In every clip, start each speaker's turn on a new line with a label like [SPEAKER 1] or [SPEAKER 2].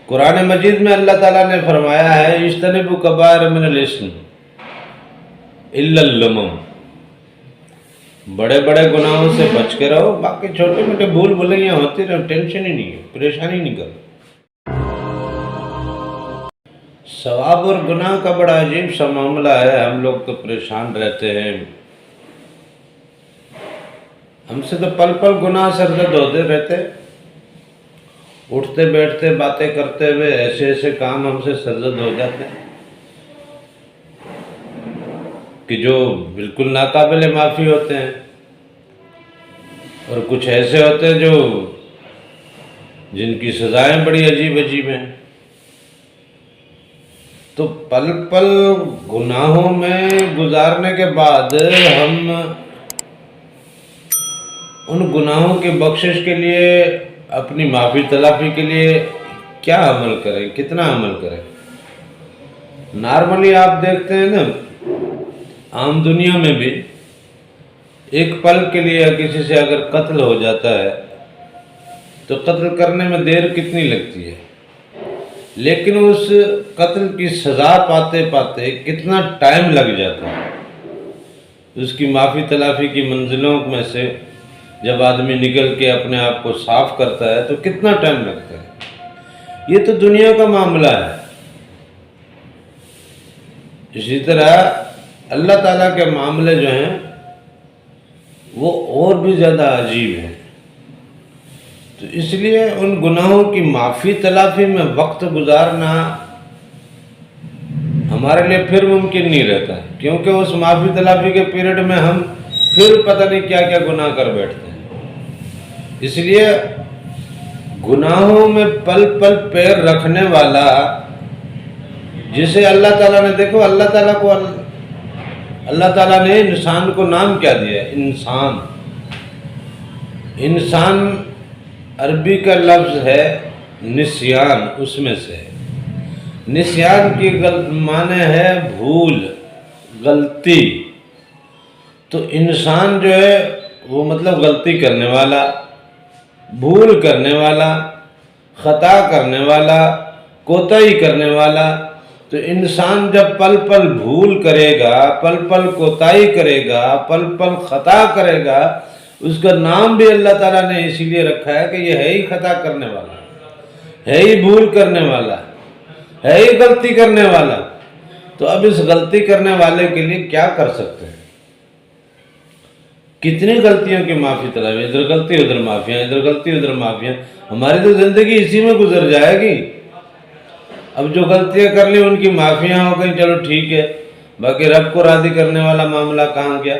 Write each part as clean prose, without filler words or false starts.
[SPEAKER 1] قرآن مجید میں اللہ تعالیٰ نے فرمایا ہے اجتنبوا کبائر من الاسم الا اللمم، بڑے بڑے گناہوں سے بچ کے رہو، باقی چھوٹے موٹے بھول بھلائیاں ہوتی رہو، ٹینشن ہی نہیں ہے، پریشانی نہیں کرو۔ ثواب اور گناہ کا بڑا عجیب سا معاملہ ہے، ہم لوگ تو پریشان رہتے ہیں، ہم سے تو پل پل گناہ سرزد ہوتے رہتے، اٹھتے بیٹھتے باتیں کرتے ہوئے ایسے ایسے کام ہم سے سرزد ہو جاتے ہیں کہ جو بالکل ناقابل معافی ہوتے ہیں، اور کچھ ایسے ہوتے ہیں جو جن کی سزائیں بڑی عجیب عجیب ہیں۔ تو پل پل گناہوں میں گزارنے کے بعد ہم ان گناہوں کی بخشش کے لیے، اپنی معافی تلافی کے لیے کیا عمل کریں، کتنا عمل کریں؟ نارملی آپ دیکھتے ہیں نا، عام دنیا میں بھی ایک پل کے لیے کسی سے اگر قتل ہو جاتا ہے تو قتل کرنے میں دیر کتنی لگتی ہے، لیکن اس قتل کی سزا پاتے پاتے کتنا ٹائم لگ جاتا ہے۔ اس کی معافی تلافی کی منزلوں میں سے جب آدمی نکل کے اپنے آپ کو صاف کرتا ہے تو کتنا ٹائم لگتا ہے۔ یہ تو دنیا کا معاملہ ہے۔ اسی طرح اللہ تعالیٰ کے معاملے جو ہیں وہ اور بھی زیادہ عجیب ہیں۔ تو اس لیے ان گناہوں کی معافی تلافی میں وقت گزارنا ہمارے لیے پھر ممکن نہیں رہتا ہے، کیونکہ اس معافی تلافی کے پیریڈ میں ہم پھر پتہ نہیں کیا کیا گناہ کر بیٹھتے ہیں۔ اس لیے گناہوں میں پل پل پیر رکھنے والا، جسے اللہ تعالیٰ نے، دیکھو اللہ تعالیٰ نے انسان کو نام کیا دیا ہے؟ انسان۔ انسان عربی کا لفظ ہے نسیان، اس میں سے نسیان کی معنی ہے بھول، غلطی۔ تو انسان جو ہے وہ مطلب غلطی کرنے والا، بھول کرنے والا، خطا کرنے والا، کوتاہی کرنے والا۔ تو انسان جب پل پل بھول کرے گا، پل پل کوتاہی کرے گا، پل پل خطا کرے گا، اس کا نام بھی اللہ تعالیٰ نے اسی لیے رکھا ہے کہ یہ ہے ہی خطا کرنے والا، ہے ہی بھول کرنے والا، ہے ہی غلطی کرنے والا۔ تو اب اس غلطی کرنے والے کے لیے کیا کر سکتے ہیں؟ کتنی غلطیوں کی معافی تلافی، ادھر غلطی ادھر معافیاں، ادھر غلطی ادھر معافیاں، ہماری تو زندگی اسی میں گزر جائے گی۔ اب جو غلطیاں کر لی ان کی معافیاں ہو گئی، چلو ٹھیک ہے، باقی رب کو راضی کرنے والا معاملہ کہاں گیا؟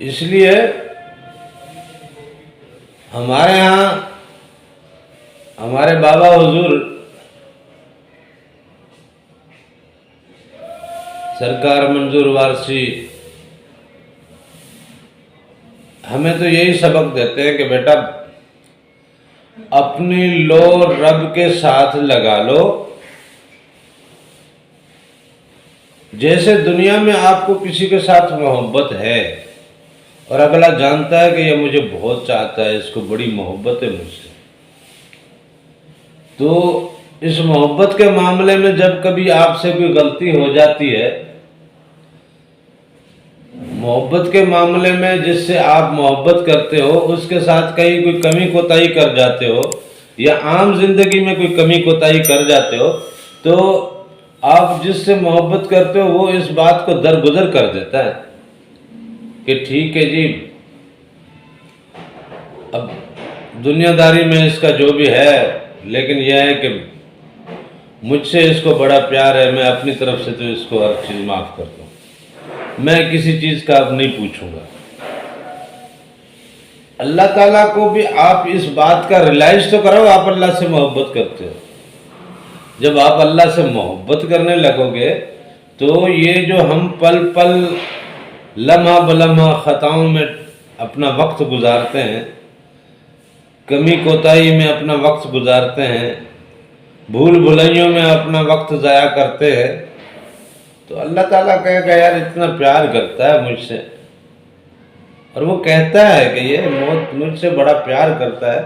[SPEAKER 1] اس لیے ہمارے ہاں ہمارے بابا حضور سرکار منظور وارسی ہمیں تو یہی سبق دیتے ہیں کہ بیٹا اپنی لو رب کے ساتھ لگا لو۔ جیسے دنیا میں آپ کو کسی کے ساتھ محبت ہے اور اگلا جانتا ہے کہ یہ مجھے بہت چاہتا ہے، اس کو بڑی محبت ہے مجھ سے، تو اس محبت کے معاملے میں جب کبھی آپ سے کوئی غلطی ہو جاتی ہے، محبت کے معاملے میں جس سے آپ محبت کرتے ہو اس کے ساتھ کہیں کوئی کمی کوتاہی کر جاتے ہو، یا عام زندگی میں کوئی کمی کوتاہی کر جاتے ہو، تو آپ جس سے محبت کرتے ہو وہ اس بات کو درگزر کر دیتا ہے کہ ٹھیک ہے جی، اب دنیا داری میں اس کا جو بھی ہے، لیکن یہ ہے کہ مجھ سے اس کو بڑا پیار ہے، میں اپنی طرف سے تو اس کو ہر چیز معاف کرتا ہوں، میں کسی چیز کا اب نہیں پوچھوں گا۔ اللہ تعالیٰ کو بھی آپ اس بات کا ریلائز تو کرو، آپ اللہ سے محبت کرتے ہو۔ جب آپ اللہ سے محبت کرنے لگو گے تو یہ جو ہم پل پل لمحہ بلمحہ خطاؤں میں اپنا وقت گزارتے ہیں، کمی کوتاہی میں اپنا وقت گزارتے ہیں، بھول بھلائیوں میں اپنا وقت ضائع کرتے ہیں، تو اللہ تعالیٰ کہے گا یار اتنا پیار کرتا ہے مجھ سے، اور وہ کہتا ہے کہ یہ مجھ سے بڑا پیار کرتا ہے،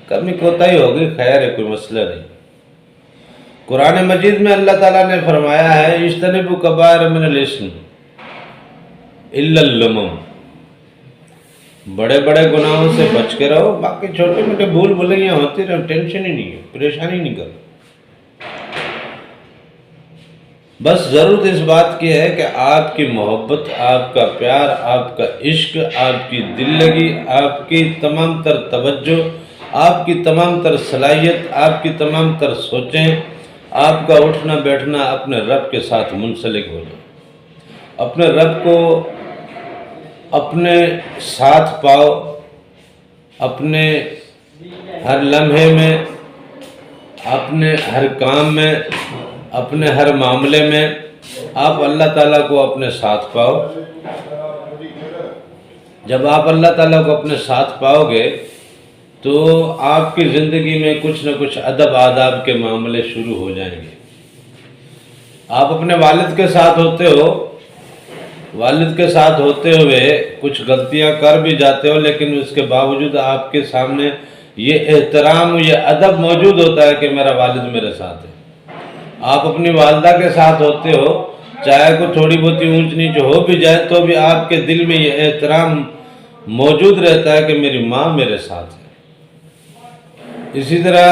[SPEAKER 1] کمی کوتاہی ہوگی، خیر ہے، کوئی مسئلہ نہیں۔ قرآن مجید میں اللہ تعالیٰ نے فرمایا ہے اجتنبوا کبائر من الاسم الا اللمم، بڑے بڑے گناہوں سے بچ کے رہو، باقی چھوٹے موٹے بھول بھلیاں ہوتی رہو، ٹینشن ہی نہیں ہے، پریشانی نہیں کرو۔ بس ضرورت اس بات کی ہے کہ آپ کی محبت، آپ کا پیار، آپ کا عشق، آپ کی دل لگی، آپ کی تمام تر توجہ، آپ کی تمام تر صلاحیت، آپ کی تمام تر سوچیں، آپ کا اٹھنا بیٹھنا اپنے رب کے ساتھ منسلک ہو جائے، اپنے رب کو اپنے ساتھ پاؤ، اپنے ہر لمحے میں، اپنے ہر کام میں، اپنے ہر معاملے میں آپ اللہ تعالیٰ کو اپنے ساتھ پاؤ۔ جب آپ اللہ تعالیٰ کو اپنے ساتھ پاؤ گے تو آپ کی زندگی میں کچھ نہ کچھ ادب آداب کے معاملے شروع ہو جائیں گے۔ آپ اپنے والد کے ساتھ ہوتے ہو، والد کے ساتھ ہوتے ہوئے کچھ غلطیاں کر بھی جاتے ہو، لیکن اس کے باوجود آپ کے سامنے یہ احترام، یہ ادب موجود ہوتا ہے کہ میرا والد میرے ساتھ ہے۔ آپ اپنی والدہ کے ساتھ ہوتے ہو، چاہے کوئی تھوڑی بہت اونچ نیچ ہو بھی جائے تو بھی آپ کے دل میں یہ احترام موجود رہتا ہے کہ میری ماں میرے ساتھ ہے۔ اسی طرح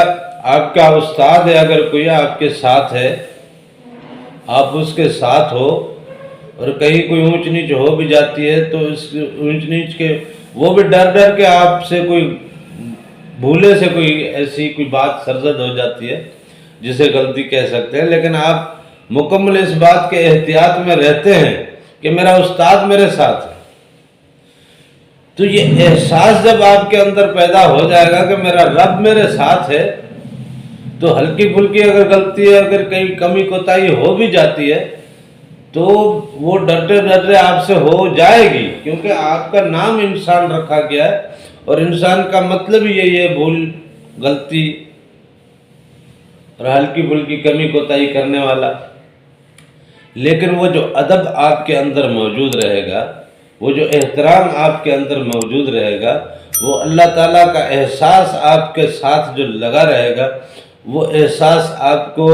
[SPEAKER 1] آپ کا استاد ہے، اگر کوئی آپ کے ساتھ ہے، آپ اس کے ساتھ ہو، اور کہیں کوئی اونچ نیچ ہو بھی جاتی ہے تو اس اونچ نیچ کے وہ بھی ڈر کے آپ سے کوئی بھولے سے کوئی ایسی کوئی بات سرزد ہو جاتی ہے جسے غلطی کہہ سکتے ہیں، لیکن آپ مکمل اس بات کے احتیاط میں رہتے ہیں کہ میرا استاد میرے ساتھ ہے۔ تو یہ احساس جب آپ کے اندر پیدا ہو جائے گا کہ میرا رب میرے ساتھ ہے، تو ہلکی پھلکی اگر غلطی ہے، اگر کہیں کمی کوتاہی ہو بھی جاتی ہے تو وہ ڈرتے ڈرتے آپ سے ہو جائے گی، کیونکہ آپ کا نام انسان رکھا گیا ہے، اور انسان کا مطلب ہی یہی ہے بھول، غلطی اور ہلکی پھلکی کمی کوتاہی کرنے والا۔ لیکن وہ جو ادب آپ کے اندر موجود رہے گا، وہ جو احترام آپ کے اندر موجود رہے گا، وہ اللہ تعالیٰ کا احساس آپ کے ساتھ جو لگا رہے گا، وہ احساس آپ کو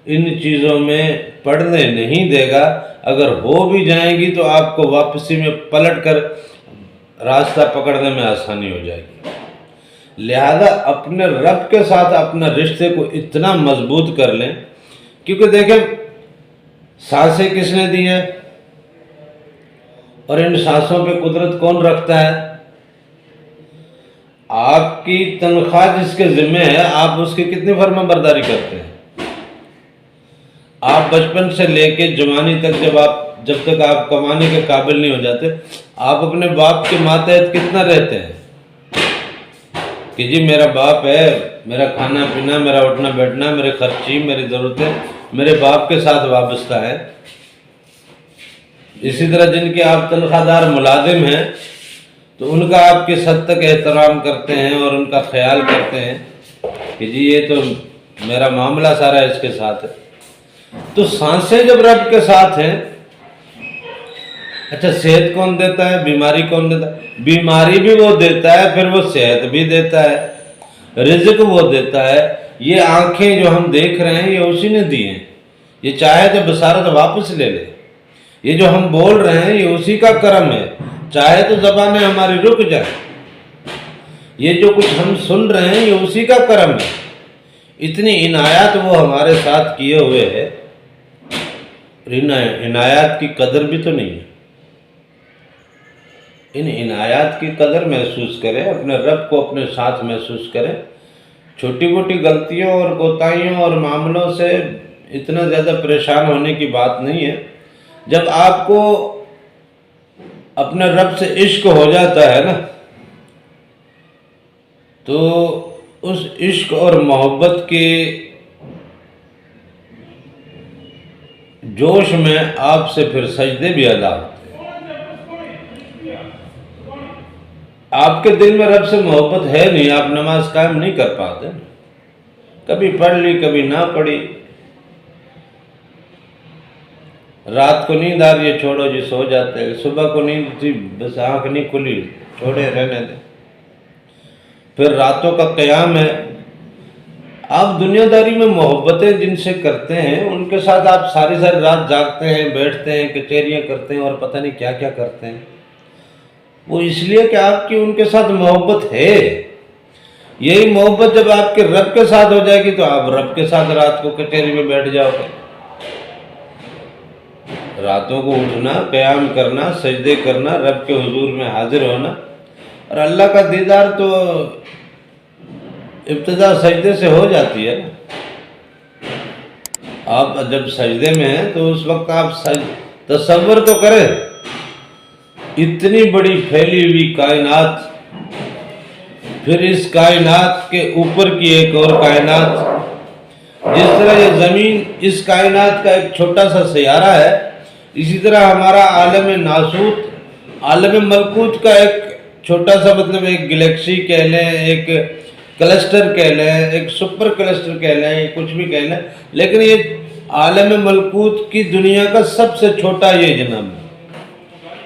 [SPEAKER 1] ان چیزوں میں پڑنے نہیں دے گا۔ اگر ہو بھی جائیں گی تو آپ کو واپسی میں پلٹ کر راستہ پکڑنے میں آسانی ہو جائے گی۔ لہذا اپنے رب کے ساتھ اپنا رشتے کو اتنا مضبوط کر لیں، کیونکہ دیکھیں سانسیں کس نے دی ہیں اور ان سانسوں پہ قدرت کون رکھتا ہے؟ آپ کی تنخواہ جس کے ذمہ ہے، آپ اس کی کتنی فرما برداری کرتے ہیں؟ آپ بچپن سے لے کے جوانی تک جب تک آپ کمانے کے قابل نہیں ہو جاتے، آپ اپنے باپ کے ماتحت کتنا رہتے ہیں کہ جی میرا باپ ہے، میرا کھانا پینا، میرا اٹھنا بیٹھنا، میرے خرچی، میری ضرورتیں میرے باپ کے ساتھ وابستہ ہے۔ اسی طرح جن کے آپ تنخواہ دار ملازم ہیں تو ان کا آپ کس حد تک احترام کرتے ہیں اور ان کا خیال کرتے ہیں کہ جی یہ تو میرا معاملہ سارا اس کے ساتھ ہے۔ تو سانسیں جب رب کے ساتھ ہیں، اچھا صحت کون دیتا ہے، بیماری کون دیتا ہے؟ بیماری بھی وہ دیتا ہے، پھر وہ صحت بھی دیتا ہے، رزق وہ دیتا ہے۔ یہ آنکھیں جو ہم دیکھ رہے ہیں یہ اسی نے دی ہیں، یہ چاہے تو بصارت واپس لے لے۔ یہ جو ہم بول رہے ہیں یہ اسی کا کرم ہے، چاہے تو زبانیں ہماری رک جائیں۔ یہ جو کچھ ہم سن رہے ہیں یہ اسی کا کرم ہے۔ اتنی عنایات وہ ہمارے ساتھ کیے ہوئے ہے، ان عنایات کی قدر بھی تو نہیں ہے۔ ان عنایات کی قدر محسوس کریں، اپنے رب کو اپنے ساتھ محسوس کریں۔ چھوٹی موٹی غلطیوں اور کوتاہیوں اور معاملوں سے اتنا زیادہ پریشان ہونے کی بات نہیں ہے۔ جب آپ کو اپنے رب سے عشق ہو جاتا ہے نا، تو اس عشق اور محبت کے جوش میں آپ سے پھر سجدے بھی ادا ہوتے ہیں۔ آپ کے دل میں رب سے محبت ہے نہیں، آپ نماز قائم نہیں کر پاتے، کبھی پڑھ لی کبھی نہ پڑھی، رات کو نیند آ رہی ہے چھوڑو جی سو جاتے ہیں، صبح کو نیند تھی بس آنکھ نہیں کھلی چھوڑے رہنے دیں۔ پھر راتوں کا قیام ہے. آپ دنیا داری میں محبتیں جن سے کرتے ہیں ان کے ساتھ آپ ساری ساری رات جاگتے ہیں، بیٹھتے ہیں، کچہریاں کرتے ہیں اور پتہ نہیں کیا کیا کرتے ہیں. وہ اس لیے کہ آپ کی ان کے ساتھ محبت ہے. یہی محبت جب آپ کے رب کے ساتھ ہو جائے گی تو آپ رب کے ساتھ رات کو کچہری میں بیٹھ جاؤ گے. راتوں کو اٹھنا، قیام کرنا، سجدے کرنا، رب کے حضور میں حاضر ہونا، اور اللہ کا دیدار تو ابتدا سجدے سے ہو جاتی ہے نا. آپ جب سجدے میں ہیں تو اس وقت آپ تصور تو کریں، اتنی بڑی پھیلی ہوئی کائنات، پھر اس کائنات کے اوپر کی ایک اور کائنات. جس طرح یہ زمین اس کائنات کا ایک چھوٹا سا سیارہ ہے، اسی طرح ہمارا عالم ناسوت عالم ملکوت کا ایک چھوٹا سا، مطلب ایک گلیکسی کہہ لیں، ایک کلسٹر کہہ لیں، ایک سپر کلسٹر کہہ لیں، یہ کچھ بھی کہہ لیں، لیکن یہ عالم ملکوت کی دنیا کا سب سے چھوٹا یہ جناب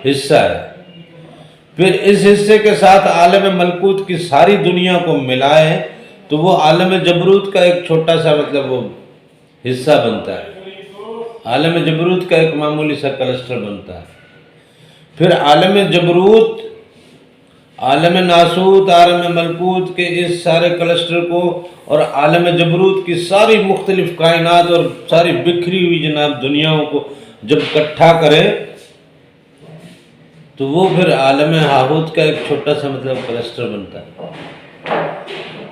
[SPEAKER 1] حصہ ہے. پھر اس حصے کے ساتھ عالم ملکوت کی ساری دنیا کو ملائیں تو وہ عالم جبروت کا ایک چھوٹا سا، مطلب وہ حصہ بنتا ہے. عالم جبروت کا ایک معمولی سا کلسٹر بنتا ہے. پھر عالم جبروت، عالم ناسوت، عالم ملکوت کے اس سارے کلسٹر کو اور عالم جبروت کی ساری مختلف کائنات اور ساری بکھری ہوئی جناب دنیاؤں کو جب اکٹھا کریں تو وہ پھر عالم ہاہوت کا ایک چھوٹا سا، مطلب کلسٹر بنتا ہے.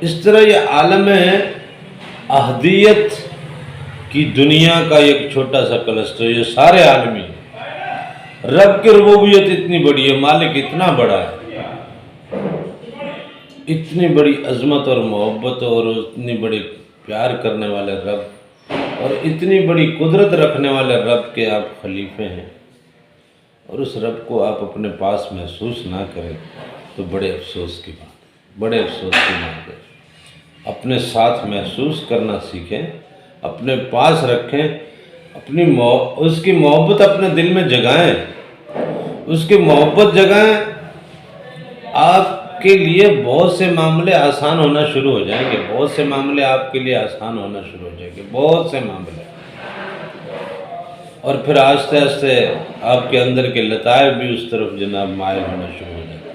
[SPEAKER 1] اس طرح یہ عالم احدیت کی دنیا کا ایک چھوٹا سا کلسٹر، یہ سارے عالمی. رب کی ربوبیت اتنی بڑی ہے، مالک اتنا بڑا ہے، اتنی بڑی عظمت اور محبت اور اتنی بڑی پیار کرنے والے رب اور اتنی بڑی قدرت رکھنے والے رب کے آپ خلیفے ہیں، اور اس رب کو آپ اپنے پاس محسوس نہ کریں تو بڑے افسوس کی بات ہے، بڑے افسوس کی بات ہے. اپنے ساتھ محسوس کرنا سیکھیں، اپنے پاس رکھیں، اس کی محبت اپنے دل میں جگائیں، اس کی محبت جگائیں. آپ کے لیے بہت سے معاملے آسان ہونا شروع ہو جائیں گے، بہت سے معاملے آپ کے لیے آسان ہونا شروع ہو جائیں گے، بہت سے معاملے. اور پھر آہستہ آہستہ آپ کے اندر کے لطائف بھی اس طرف جناب مائل ہونا شروع ہو جائیں گے.